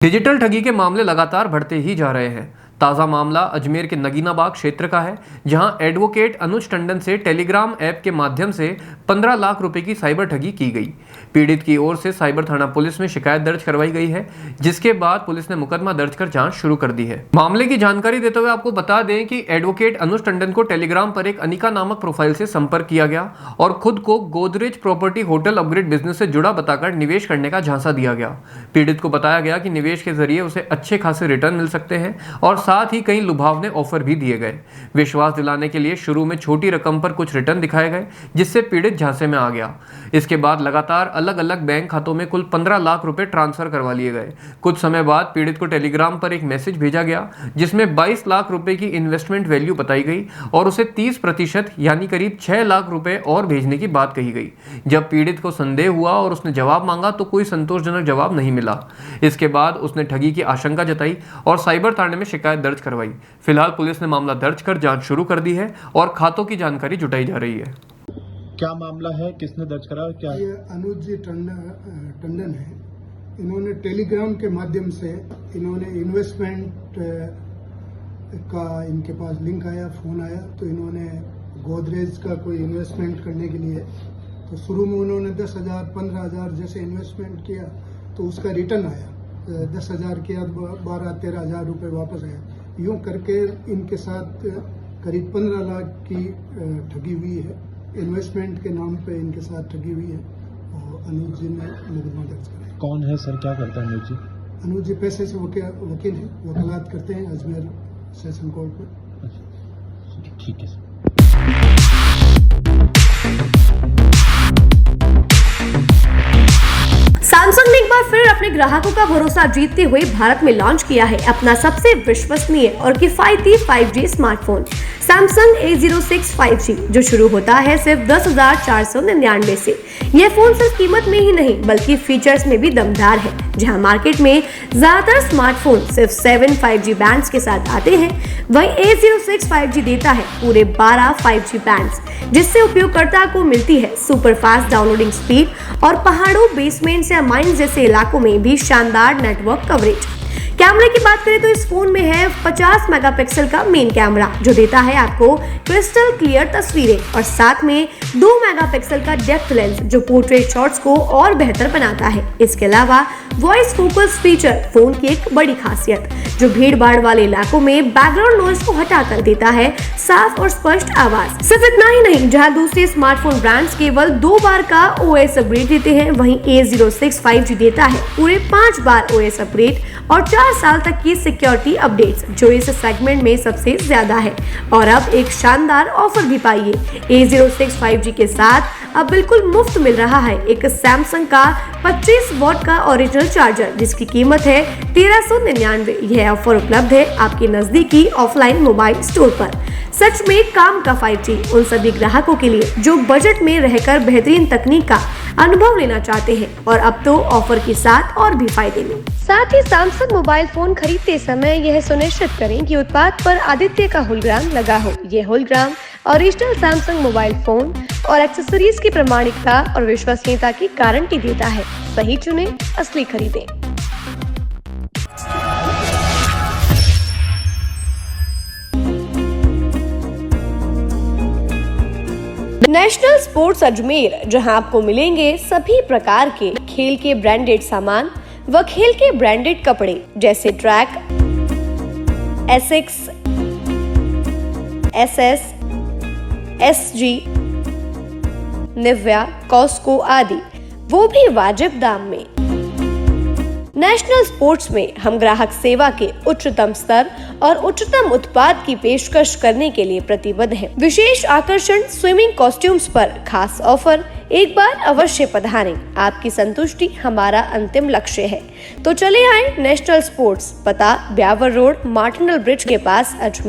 Digital ठगी के मामले लगातार बढ़ते ही जा रहे हैं। ताज़ा मामला अजमेर के नगीनाबाग क्षेत्र का है, जहां एडवोकेट अनुज टंडन से टेलीग्राम ऐप के माध्यम से 15 लाख रुपए की साइबर ठगी की गई। पीड़ित की ओर से साइबर थाना पुलिस में शिकायत दर्ज करवाई गई है, जिसके बाद पुलिस ने मुकदमा दर्ज कर जांच शुरू कर दी है। मामले की जानकारी देते हुए आपको बता दें कि एडवोकेट अनुज टंडन को टेलीग्राम पर एक अनिका नामक प्रोफाइल से संपर्क किया गया और खुद को Godrej property hotel upgrade business से जुड़ा बताकर निवेश करने का झांसा दिया गया। पीड़ित को बताया गया कि निवेश के जरिए उसे अच्छे खासे रिटर्न मिल सकते हैं और साथ ही कई लुभावने ऑफर भी दिए गए। विश्वास दिलाने के लिए शुरू में छोटी रकम पर कुछ रिटर्न दिखाए गए, जिससे पीड़ित झांसे में आ गया। इसके बाद लगातार अलग अलग बैंक खातों में कुल 15 लाख रुपए ट्रांसफर करवा लिए गए। कुछ समय बाद पीड़ित को टेलीग्राम पर एक मैसेज भेजा गया, जिसमें 22 लाख रुपए की इन्वेस्टमेंट वैल्यू बताई गई और उसे 30% यानी करीब 6 लाख रुपए और भेजने की बात कही गई। जब पीड़ित को संदेह हुआ और उसने जवाब मांगा तो कोई संतोषजनक जवाब नहीं मिला। इसके बाद उसने ठगी की आशंका जताई और साइबर थाने में शिकायत दर्ज करवाई। फिलहाल पुलिस ने मामला दर्ज कर जांच शुरू कर दी है और खातों की जानकारी जुटाई जा रही है। क्या मामला है, किसने दर्ज करा, क्या ये अनुज जी टंडन है। इन्होंने टेलीग्राम के माध्यम से इन्वेस्टमेंट का इनके पास लिंक आया, फोन आया, तो इन्होंने गोदरेज का कोई इन्वेस्टमेंट करने के लिए, तो शुरू में उन्होंने 10,000 15,000 जैसे इन्वेस्टमेंट किया तो उसका रिटर्न आया, 10,000 किया 12-13,000 रुपये वापस आया। यूं करके इनके साथ करीब 15 लाख की ठगी हुई है। इन्वेस्टमेंट के नाम पे इनके साथ ठगी हुई है और अनुज जी ने मुकदमा दर्ज कराया। कौन है सर, क्या करता है अनुज जी? अनुज जी पैसे से वकील हैं, वकालत करते हैं अजमेर सेशन कोर्ट में। ठीक है सर। सैमसंग ने एक बार फिर अपने ग्राहकों का भरोसा जीतते हुए भारत में लॉन्च किया है अपना सबसे विश्वसनीय और किफायती 5G smartphone Samsung A06 5G, जो शुरू होता है सिर्फ 10,499 से। यह फोन सिर्फ कीमत में ही नहीं बल्कि फीचर्स में भी दमदार है। जहां मार्केट में ज्यादातर स्मार्टफोन सिर्फ 7 5G बैंड्स के साथ आते हैं, वहीं A06 5G देता है पूरे 12 5G बैंड्स, जिससे उपयोगकर्ता को मिलती है सुपर फास्ट डाउनलोडिंग स्पीड और पहाड़ों, बेसमेंट्स या माइंस जैसे इलाकों में भी शानदार नेटवर्क कवरेज। कैमरे की बात करें तो इस फोन में है 50 मेगापिक्सल का मेन कैमरा, जो देता है आपको क्रिस्टल क्लियर तस्वीरें, और साथ में 2 मेगापिक्सल का डेप्थ लेंस, जो पोर्ट्रेट शॉट्स को और बेहतर बनाता है। इसके अलावा वॉइस फोकस फीचर फोन की एक बड़ी खासियत, जो भीड़ भाड़ वाले इलाकों में बैकग्राउंड नॉइज को हटाकर देता है साफ और स्पष्ट आवाज। सिर्फ इतना ही नहीं, जहां दूसरे स्मार्टफोन ब्रांड्स केवल 2 बार का OS अपग्रेड देते हैं, वहीं A06 5G देता है पूरे 5 बार OS अपग्रेड और 4 साल तक की सिक्योरिटी अपडेट्स, जो इस सेगमेंट में सबसे ज्यादा है। और अब एक शानदार ऑफर भी पाइए। A06 5G के साथ अब बिल्कुल मुफ्त मिल रहा है एक सैमसंग का 25 वॉट का ओरिजिनल चार्जर, जिसकी कीमत है 1399। यह ऑफर उपलब्ध है आपके नजदीकी ऑफलाइन मोबाइल स्टोर पर। सच में काम का 5G उन सभी ग्राहकों के लिए जो बजट में रहकर बेहतरीन तकनीक का अनुभव लेना चाहते हैं, और अब तो ऑफर के साथ और भी फायदे में। साथ ही सैमसंग मोबाइल फोन खरीदते समय यह सुनिश्चित करें कि उत्पाद पर आदित्य का होलोग्राम लगा हो। यह hologram original Samsung mobile phone और एक्सेसरीज की प्रामाणिकता और विश्वसनीयता की गारंटी देता है। सही चुने, असली खरीदें। नेशनल स्पोर्ट्स अजमेर, जहां आपको मिलेंगे सभी प्रकार के खेल के ब्रांडेड सामान व खेल के ब्रांडेड कपड़े, जैसे track, Asics, SS, SG, Nivia, Cosco आदि, वो भी वाजिब दाम में। नेशनल स्पोर्ट्स में हम ग्राहक सेवा के उच्चतम स्तर और उच्चतम उत्पाद की पेशकश करने के लिए प्रतिबद्ध हैं। विशेष आकर्षण स्विमिंग कॉस्ट्यूम्स पर खास ऑफर। एक बार अवश्य पधारें, आपकी संतुष्टि हमारा अंतिम लक्ष्य है। तो चले आए नेशनल स्पोर्ट्स, पता ब्यावर रोड, मार्टिनल ब्रिज के पास, अजमेर।